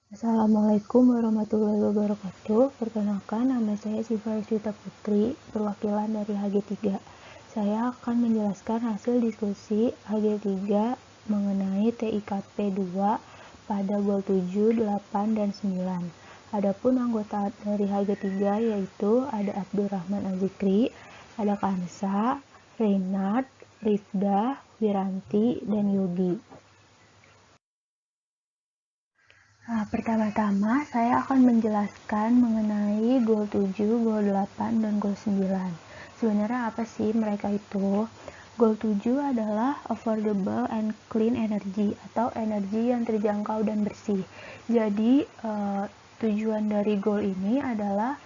Assalamualaikum warahmatullahi wabarakatuh. Perkenalkan, nama saya Siva Yusita Putri, perwakilan dari HG3. Saya akan menjelaskan hasil diskusi HG3 mengenai TIKP 2 pada goal 7, 8, dan 9. Adapun anggota dari HG3 yaitu ada Abdurrahman Azikri, ada Kansa, Reynard, Rifda, Wiranti, dan Yogi. Pertama-tama saya akan menjelaskan mengenai goal 7, goal 8, dan goal 9. Sebenarnya apa sih mereka itu? Goal 7 adalah affordable and clean energy atau energi yang terjangkau dan bersih. Jadi tujuan dari goal ini adalah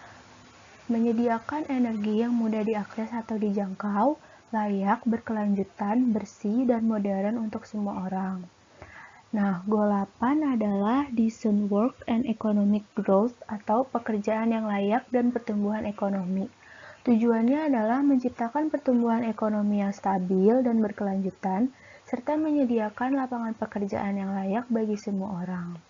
menyediakan energi yang mudah diakses atau dijangkau, layak, berkelanjutan, bersih, dan modern untuk semua orang. Nah, goal 8 adalah decent work and economic growth atau pekerjaan yang layak dan pertumbuhan ekonomi. Tujuannya adalah menciptakan pertumbuhan ekonomi yang stabil dan berkelanjutan, serta menyediakan lapangan pekerjaan yang layak bagi semua orang.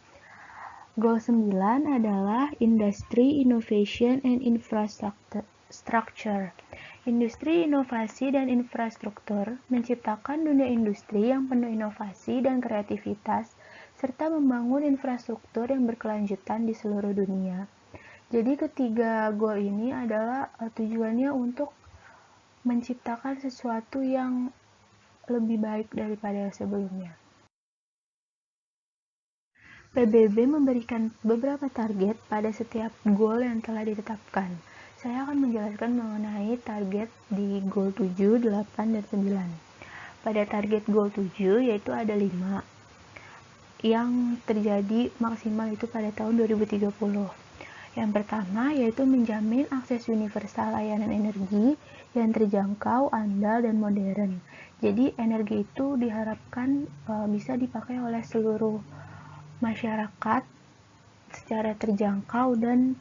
Goal 9 adalah industry, innovation, and infrastructure. Industri, inovasi, dan infrastruktur menciptakan dunia industri yang penuh inovasi dan kreativitas, serta membangun infrastruktur yang berkelanjutan di seluruh dunia. Jadi ketiga goal ini adalah tujuannya untuk menciptakan sesuatu yang lebih baik daripada sebelumnya. PBB memberikan beberapa target pada setiap goal yang telah ditetapkan. Saya akan menjelaskan mengenai target di goal 7, 8, dan 9. Pada target goal 7 yaitu ada 5 yang terjadi maksimal itu pada tahun 2030. Yang pertama yaitu menjamin akses universal layanan energi yang terjangkau, andal, dan modern. Jadi energi itu diharapkan bisa dipakai oleh seluruh masyarakat secara terjangkau dan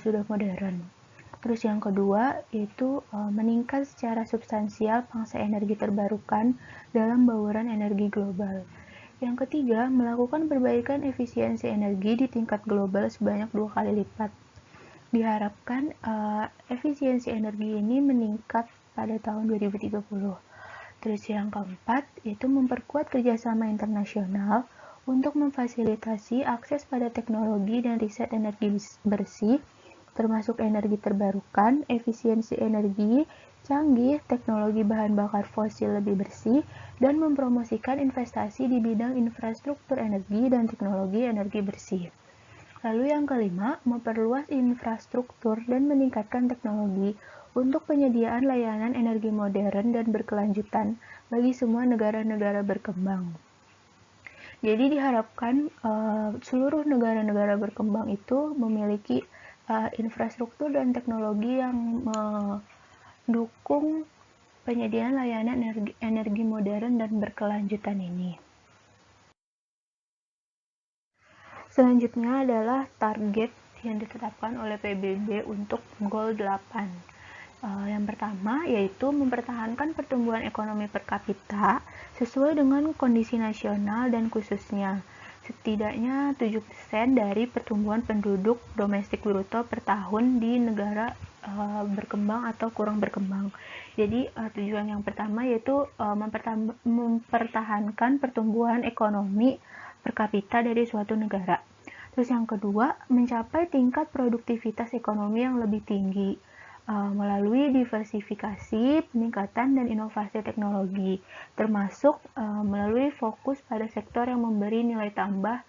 sudah modern. Terus yang kedua yaitu meningkat secara substansial pangsa energi terbarukan dalam bauran energi global. Yang ketiga, melakukan perbaikan efisiensi energi di tingkat global sebanyak 2 kali lipat. Diharapkan efisiensi energi ini meningkat pada tahun 2030. Terus yang keempat, yaitu memperkuat kerjasama internasional untuk memfasilitasi akses pada teknologi dan riset energi bersih, termasuk energi terbarukan, efisiensi energi canggih, teknologi bahan bakar fosil lebih bersih, dan mempromosikan investasi di bidang infrastruktur energi dan teknologi energi bersih. Lalu yang kelima, memperluas infrastruktur dan meningkatkan teknologi untuk penyediaan layanan energi modern dan berkelanjutan bagi semua negara-negara berkembang. Jadi diharapkan seluruh negara-negara berkembang itu memiliki infrastruktur dan teknologi yang mendukung penyediaan layanan energi modern dan berkelanjutan ini. Selanjutnya adalah target yang ditetapkan oleh PBB untuk goal 8. Yang pertama yaitu mempertahankan pertumbuhan ekonomi per kapita sesuai dengan kondisi nasional dan khususnya setidaknya 7% dari pertumbuhan penduduk domestik bruto per tahun di negara berkembang atau kurang berkembang. Jadi tujuan yang pertama yaitu mempertahankan pertumbuhan ekonomi per kapita dari suatu negara. Terus yang kedua, mencapai tingkat produktivitas ekonomi yang lebih tinggi melalui diversifikasi, peningkatan, dan inovasi teknologi, termasuk melalui fokus pada sektor yang memberi nilai tambah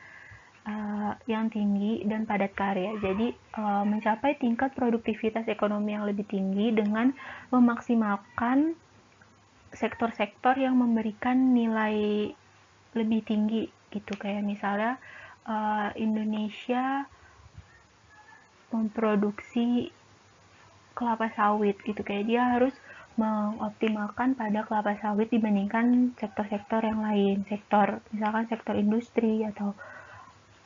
yang tinggi dan padat karya. Jadi mencapai tingkat produktivitas ekonomi yang lebih tinggi dengan memaksimalkan sektor-sektor yang memberikan nilai lebih tinggi gitu, kayak misalnya Indonesia memproduksi kelapa sawit gitu, kayak dia harus mengoptimalkan pada kelapa sawit dibandingkan sektor-sektor yang lain, misalkan sektor industri atau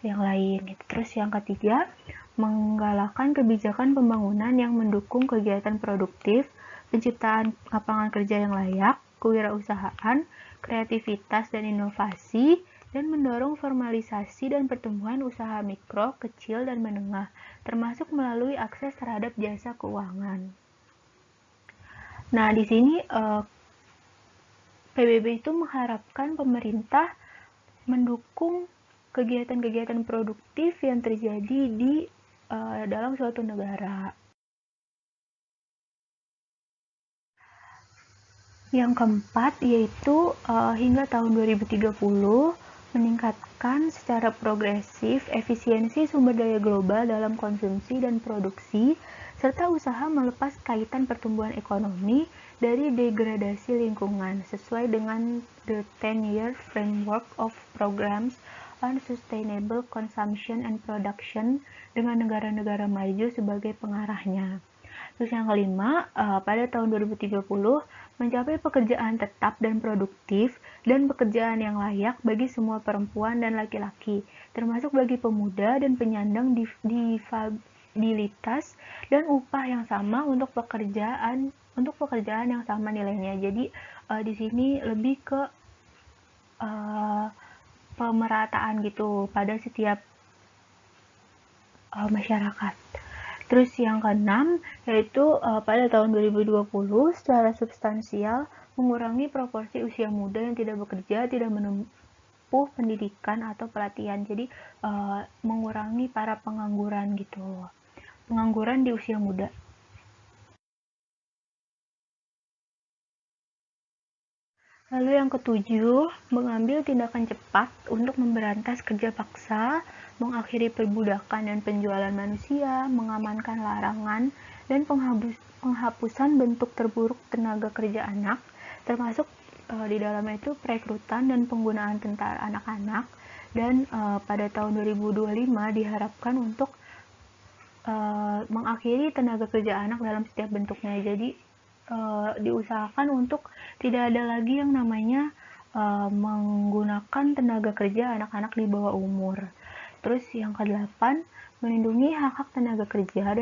yang lain gitu. Terus yang ketiga, menggalakkan kebijakan pembangunan yang mendukung kegiatan produktif, penciptaan lapangan kerja yang layak, kewirausahaan, kreativitas dan inovasi, dan mendorong formalisasi dan pertumbuhan usaha mikro, kecil, dan menengah, termasuk melalui akses terhadap jasa keuangan. Nah, di sini PBB itu mengharapkan pemerintah mendukung kegiatan-kegiatan produktif yang terjadi di dalam suatu negara. Yang keempat yaitu hingga tahun 2030 meningkatkan secara progresif efisiensi sumber daya global dalam konsumsi dan produksi, serta usaha melepas kaitan pertumbuhan ekonomi dari degradasi lingkungan sesuai dengan the 10-year Framework of Programs on Sustainable Consumption and Production dengan negara-negara maju sebagai pengarahnya. Terus yang kelima, pada tahun 2030 mencapai pekerjaan tetap dan produktif dan pekerjaan yang layak bagi semua perempuan dan laki-laki, termasuk bagi pemuda dan penyandang difabilitas, dan upah yang sama untuk pekerjaan yang sama nilainya. Jadi di sini lebih ke pemerataan gitu pada setiap masyarakat. Terus yang keenam yaitu pada tahun 2020 secara substansial mengurangi proporsi usia muda yang tidak bekerja, tidak menempuh pendidikan atau pelatihan. Jadi mengurangi para pengangguran gitu. Pengangguran di usia muda. Lalu yang ketujuh, mengambil tindakan cepat untuk memberantas kerja paksa, mengakhiri perbudakan dan penjualan manusia, mengamankan larangan, dan penghapusan bentuk terburuk tenaga kerja anak, termasuk di dalamnya itu perekrutan dan penggunaan tentara anak-anak, dan pada tahun 2025 diharapkan untuk mengakhiri tenaga kerja anak dalam setiap bentuknya. Jadi diusahakan untuk tidak ada lagi yang namanya menggunakan tenaga kerja anak-anak di bawah umur. Terus yang ke-8, melindungi hak-hak tenaga kerja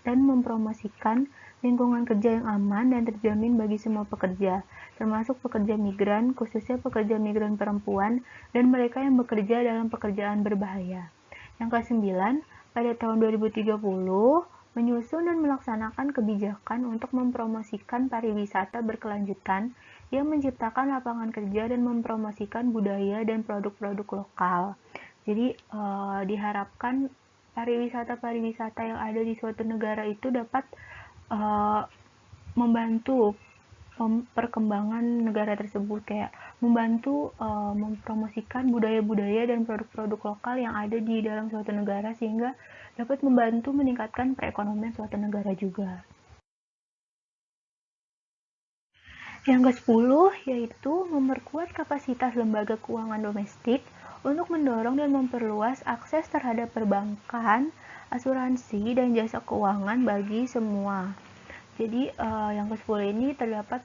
dan mempromosikan lingkungan kerja yang aman dan terjamin bagi semua pekerja, termasuk pekerja migran, khususnya pekerja migran perempuan dan mereka yang bekerja dalam pekerjaan berbahaya. Yang ke-9, pada tahun 2030 menyusun dan melaksanakan kebijakan untuk mempromosikan pariwisata berkelanjutan yang menciptakan lapangan kerja dan mempromosikan budaya dan produk-produk lokal. Jadi diharapkan pariwisata yang ada di suatu negara itu dapat membantu perkembangan negara tersebut, kayak membantu mempromosikan budaya-budaya dan produk-produk lokal yang ada di dalam suatu negara sehingga dapat membantu meningkatkan perekonomian suatu negara juga. Yang ke-10 yaitu memperkuat kapasitas lembaga keuangan domestik untuk mendorong dan memperluas akses terhadap perbankan, asuransi, dan jasa keuangan bagi semua. Jadi yang ke-10 ini terdapat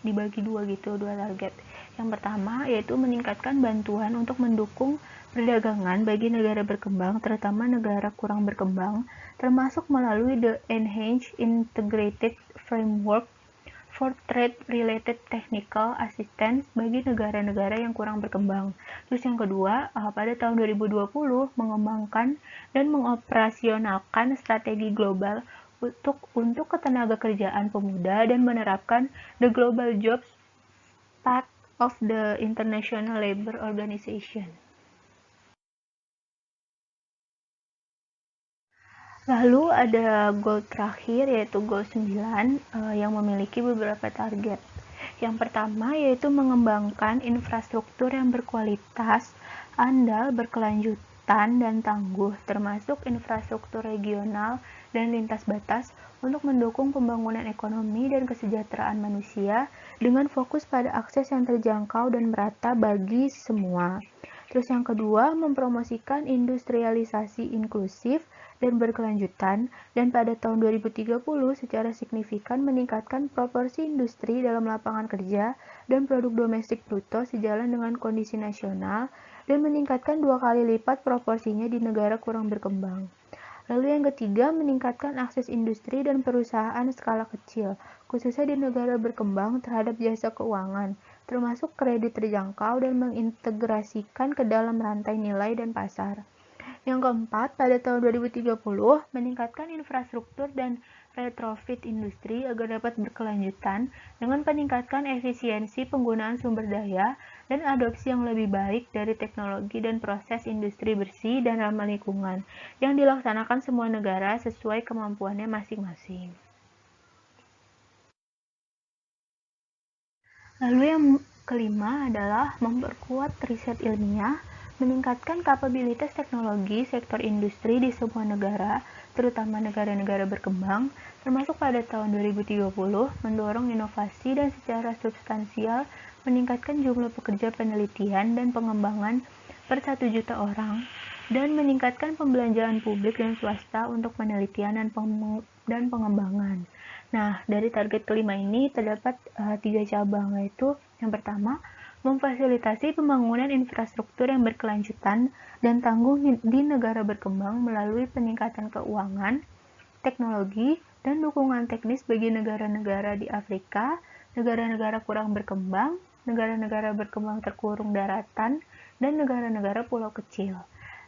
dibagi dua target. Yang pertama yaitu meningkatkan bantuan untuk mendukung perdagangan bagi negara berkembang, terutama negara kurang berkembang, termasuk melalui the Enhanced Integrated Framework for Trade-Related Technical Assistance bagi negara-negara yang kurang berkembang. Terus yang kedua, pada tahun 2020 mengembangkan dan mengoperasionalkan strategi global untuk ketenaga kerjaan pemuda dan menerapkan the Global Jobs Pact of the International Labour Organization. Lalu ada goal terakhir yaitu goal 9 yang memiliki beberapa target. Yang pertama yaitu mengembangkan infrastruktur yang berkualitas, andal, berkelanjutan, dan tangguh, termasuk infrastruktur regional dan lintas batas untuk mendukung pembangunan ekonomi dan kesejahteraan manusia dengan fokus pada akses yang terjangkau dan merata bagi semua. Terus yang kedua, mempromosikan industrialisasi inklusif dan berkelanjutan, dan pada tahun 2030 secara signifikan meningkatkan proporsi industri dalam lapangan kerja dan produk domestik bruto sejalan dengan kondisi nasional, dan meningkatkan 2 kali lipat proporsinya di negara kurang berkembang. Lalu yang ketiga, meningkatkan akses industri dan perusahaan skala kecil, khususnya di negara berkembang terhadap jasa keuangan, termasuk kredit terjangkau dan mengintegrasikan ke dalam rantai nilai dan pasar. Yang keempat, pada tahun 2030, meningkatkan infrastruktur dan retrofit industri agar dapat berkelanjutan dengan meningkatkan efisiensi penggunaan sumber daya dan adopsi yang lebih baik dari teknologi dan proses industri bersih dan ramah lingkungan yang dilaksanakan semua negara sesuai kemampuannya masing-masing. Lalu yang kelima adalah memperkuat riset ilmiah, meningkatkan kapabilitas teknologi sektor industri di semua negara, terutama negara-negara berkembang, termasuk pada tahun 2030, mendorong inovasi dan secara substansial meningkatkan jumlah pekerja penelitian dan pengembangan per 1 juta orang, dan meningkatkan pembelanjaan publik dan swasta untuk penelitian dan pengembangan. Nah, dari target kelima ini terdapat 3 cabang, yaitu yang pertama, memfasilitasi pembangunan infrastruktur yang berkelanjutan dan tangguh di negara berkembang melalui peningkatan keuangan, teknologi, dan dukungan teknis bagi negara-negara di Afrika, negara-negara kurang berkembang, negara-negara berkembang terkurung daratan, dan negara-negara pulau kecil.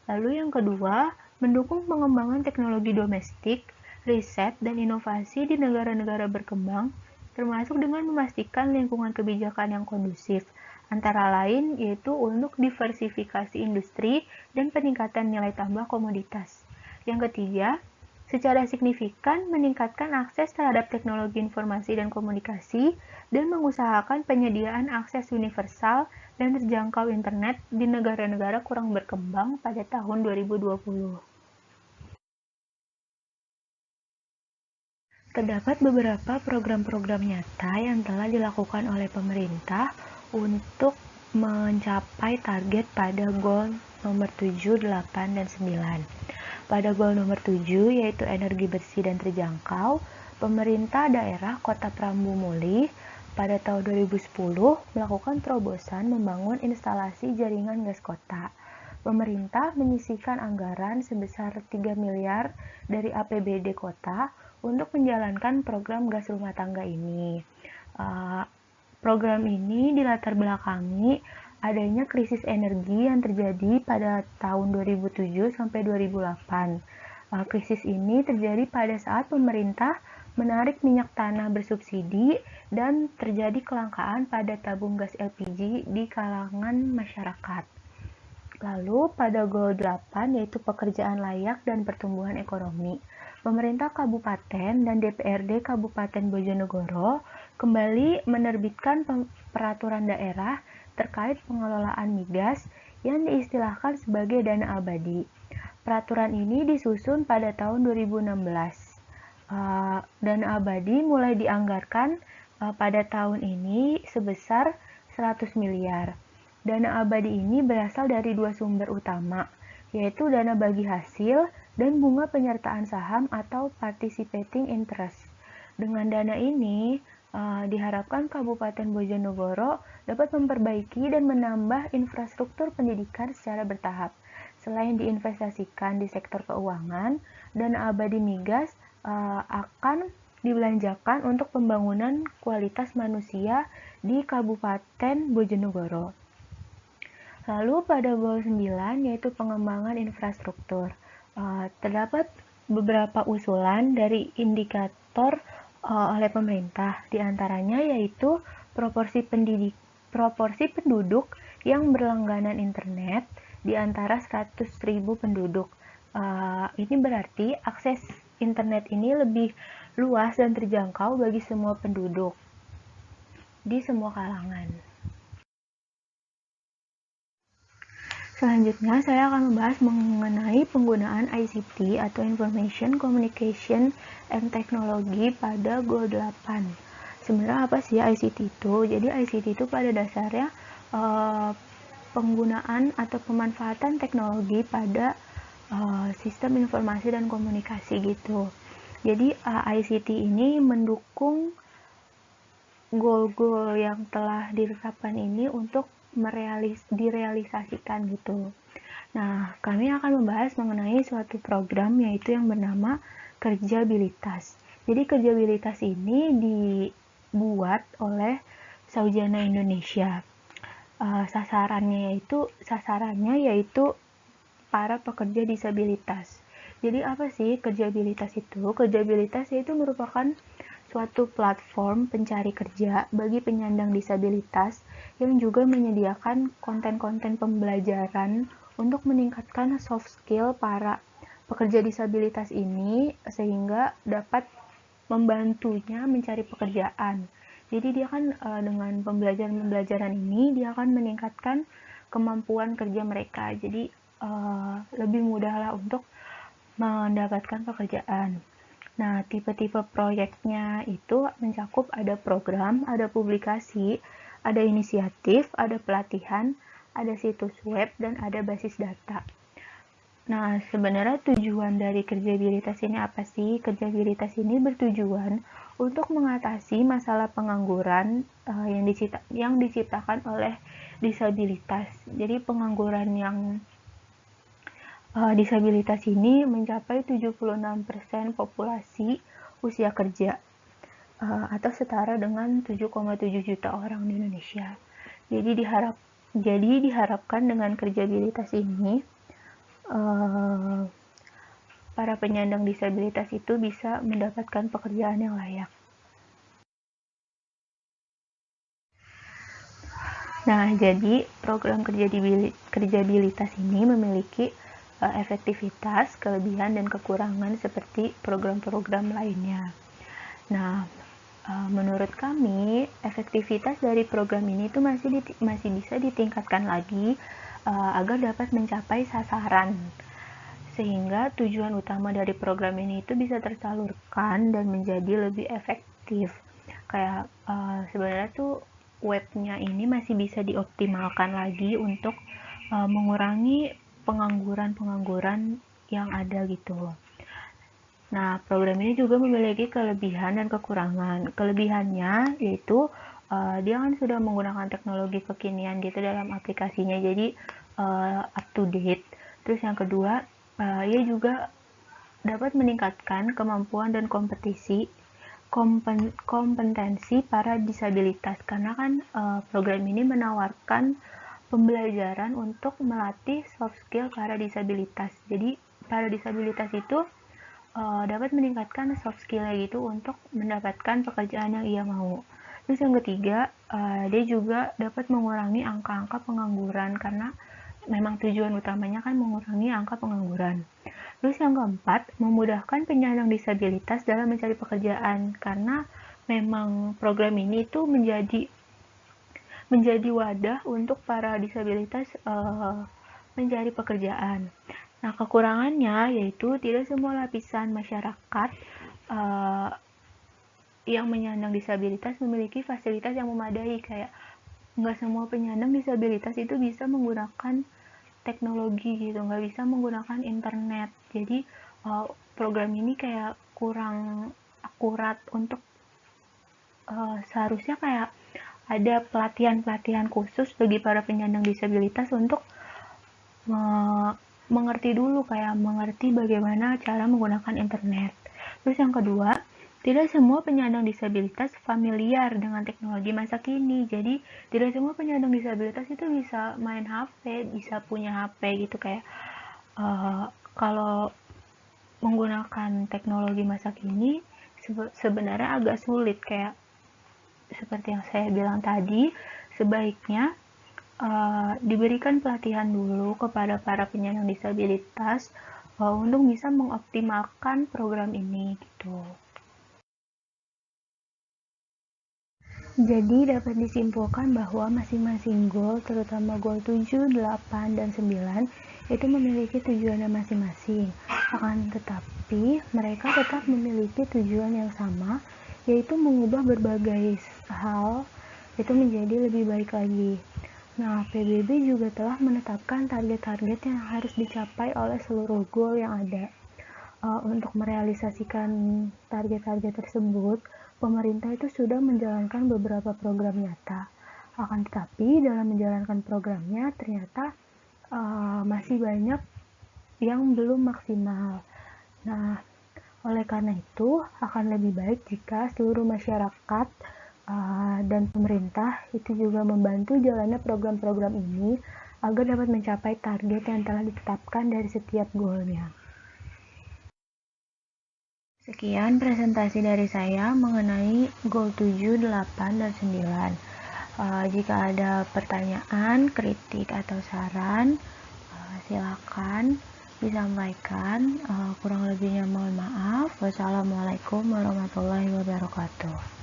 Lalu yang kedua, mendukung pengembangan teknologi domestik, riset, dan inovasi di negara-negara berkembang, termasuk dengan memastikan lingkungan kebijakan yang kondusif, antara lain yaitu untuk diversifikasi industri dan peningkatan nilai tambah komoditas. Yang ketiga, secara signifikan meningkatkan akses terhadap teknologi informasi dan komunikasi dan mengusahakan penyediaan akses universal dan terjangkau internet di negara-negara kurang berkembang pada tahun 2020. Terdapat beberapa program-program nyata yang telah dilakukan oleh pemerintah untuk mencapai target pada goal nomor 7, 8, dan 9. Pada goal nomor 7, yaitu energi bersih dan terjangkau, pemerintah daerah Kota Prambu Muli pada tahun 2010 melakukan terobosan membangun instalasi jaringan gas kota. Pemerintah menyisihkan anggaran sebesar 3 miliar dari APBD kota untuk menjalankan program gas rumah tangga ini. Program ini dilatar belakangi adanya krisis energi yang terjadi pada tahun 2007 sampai 2008. Krisis ini terjadi pada saat pemerintah menarik minyak tanah bersubsidi dan terjadi kelangkaan pada tabung gas LPG di kalangan masyarakat. Lalu pada goal 8 yaitu pekerjaan layak dan pertumbuhan ekonomi. Pemerintah Kabupaten dan DPRD Kabupaten Bojonegoro kembali menerbitkan peraturan daerah terkait pengelolaan migas yang diistilahkan sebagai dana abadi. Peraturan ini disusun pada tahun 2016. Dana abadi mulai dianggarkan pada tahun ini sebesar 100 miliar. Dana abadi ini berasal dari dua sumber utama, yaitu dana bagi hasil dan bunga penyertaan saham atau participating interest. Dengan dana ini, diharapkan Kabupaten Bojonegoro dapat memperbaiki dan menambah infrastruktur pendidikan secara bertahap. Selain diinvestasikan di sektor keuangan, dana abadi migas akan dibelanjakan untuk pembangunan kualitas manusia di Kabupaten Bojonegoro. Lalu pada goal 9 yaitu pengembangan infrastruktur. Terdapat beberapa usulan dari indikator oleh pemerintah, diantaranya yaitu proporsi penduduk yang berlangganan internet di antara 100.000 penduduk. Ini berarti akses internet ini lebih luas dan terjangkau bagi semua penduduk di semua kalangan. Selanjutnya, saya akan membahas mengenai penggunaan ICT atau Information Communication and Technology pada goal 8. Sebenarnya apa sih ICT itu? Jadi ICT itu pada dasarnya penggunaan atau pemanfaatan teknologi pada sistem informasi dan komunikasi gitu. Jadi ICT ini mendukung goal-goal yang telah ditetapkan ini untuk direalisasikan gitu. Nah, kami akan membahas mengenai suatu program yaitu yang bernama Kerjabilitas. Jadi Kerjabilitas ini dibuat oleh Saujana Indonesia. Sasarannya yaitu para pekerja disabilitas. Jadi apa sih kerjabilitas itu? Kerjabilitas itu merupakan suatu platform pencari kerja bagi penyandang disabilitas yang juga menyediakan konten-konten pembelajaran untuk meningkatkan soft skill para pekerja disabilitas ini sehingga dapat membantunya mencari pekerjaan. Jadi dia kan dengan pembelajaran-pembelajaran ini dia akan meningkatkan kemampuan kerja mereka. Jadi lebih mudah lah untuk mendapatkan pekerjaan. Nah, tipe-tipe proyeknya itu mencakup ada program, ada publikasi, ada inisiatif, ada pelatihan, ada situs web, dan ada basis data. Nah, sebenarnya tujuan dari kerjabilitas ini apa sih? Kerjabilitas ini bertujuan untuk mengatasi masalah pengangguran yang diciptakan oleh disabilitas. Jadi pengangguran yang disabilitas ini mencapai 76% populasi usia kerja atau setara dengan 7,7 juta orang di Indonesia. Jadi diharapkan dengan kerjabilitas ini para penyandang disabilitas itu bisa mendapatkan pekerjaan yang layak. Nah, jadi program kerjabilitas ini memiliki efektivitas, kelebihan, dan kekurangan seperti program-program lainnya. Nah, menurut kami, efektivitas dari program ini itu masih bisa ditingkatkan lagi agar dapat mencapai sasaran. Sehingga tujuan utama dari program ini itu bisa tersalurkan dan menjadi lebih efektif. Kayak sebenarnya tuh webnya ini masih bisa dioptimalkan lagi untuk mengurangi pengangguran yang ada gitu. Nah, program ini juga memiliki kelebihan dan kekurangan. Kelebihannya yaitu dia kan sudah menggunakan teknologi kekinian gitu dalam aplikasinya, jadi up to date. Terus yang kedua, ia juga dapat meningkatkan kemampuan dan kompetensi para disabilitas karena kan program ini menawarkan pembelajaran untuk melatih soft skill para disabilitas. Jadi para disabilitas itu dapat meningkatkan soft skill-nya gitu untuk mendapatkan pekerjaan yang ia mau. Terus yang ketiga, dia juga dapat mengurangi angka-angka pengangguran karena memang tujuan utamanya kan mengurangi angka pengangguran. Terus yang keempat, memudahkan penyandang disabilitas dalam mencari pekerjaan karena memang program ini itu menjadi wadah untuk para disabilitas mencari pekerjaan. Nah, kekurangannya yaitu tidak semua lapisan masyarakat yang menyandang disabilitas memiliki fasilitas yang memadai. Kayak nggak semua penyandang disabilitas itu bisa menggunakan teknologi gitu, nggak bisa menggunakan internet. Jadi program ini kayak kurang akurat untuk seharusnya kayak ada pelatihan-pelatihan khusus bagi para penyandang disabilitas untuk mengerti bagaimana cara menggunakan internet. Terus yang kedua, tidak semua penyandang disabilitas familiar dengan teknologi masa kini. Jadi, tidak semua penyandang disabilitas itu bisa main HP, bisa punya HP gitu kayak kalau menggunakan teknologi masa kini sebenarnya agak sulit, kayak seperti yang saya bilang tadi, sebaiknya diberikan pelatihan dulu kepada para penyandang disabilitas untuk bisa mengoptimalkan program ini gitu. Jadi dapat disimpulkan bahwa masing-masing goal, terutama goal 7, 8, dan 9, itu memiliki tujuannya masing-masing. Akan tetapi, mereka tetap memiliki tujuan yang sama, yaitu mengubah berbagai hal itu menjadi lebih baik lagi. Nah, PBB juga telah menetapkan target-target yang harus dicapai oleh seluruh goal yang ada. Untuk merealisasikan target-target tersebut, pemerintah itu sudah menjalankan beberapa program nyata. Akan tetapi, dalam menjalankan programnya, ternyata masih banyak yang belum maksimal. Nah, oleh karena itu, akan lebih baik jika seluruh masyarakat dan pemerintah itu juga membantu jalannya program-program ini agar dapat mencapai target yang telah ditetapkan dari setiap goalnya. Sekian presentasi dari saya mengenai goal 7, 8, dan 9. Jika ada pertanyaan, kritik, atau saran, silakan disampaikan. Kurang lebihnya mohon maaf. Wassalamualaikum warahmatullahi wabarakatuh.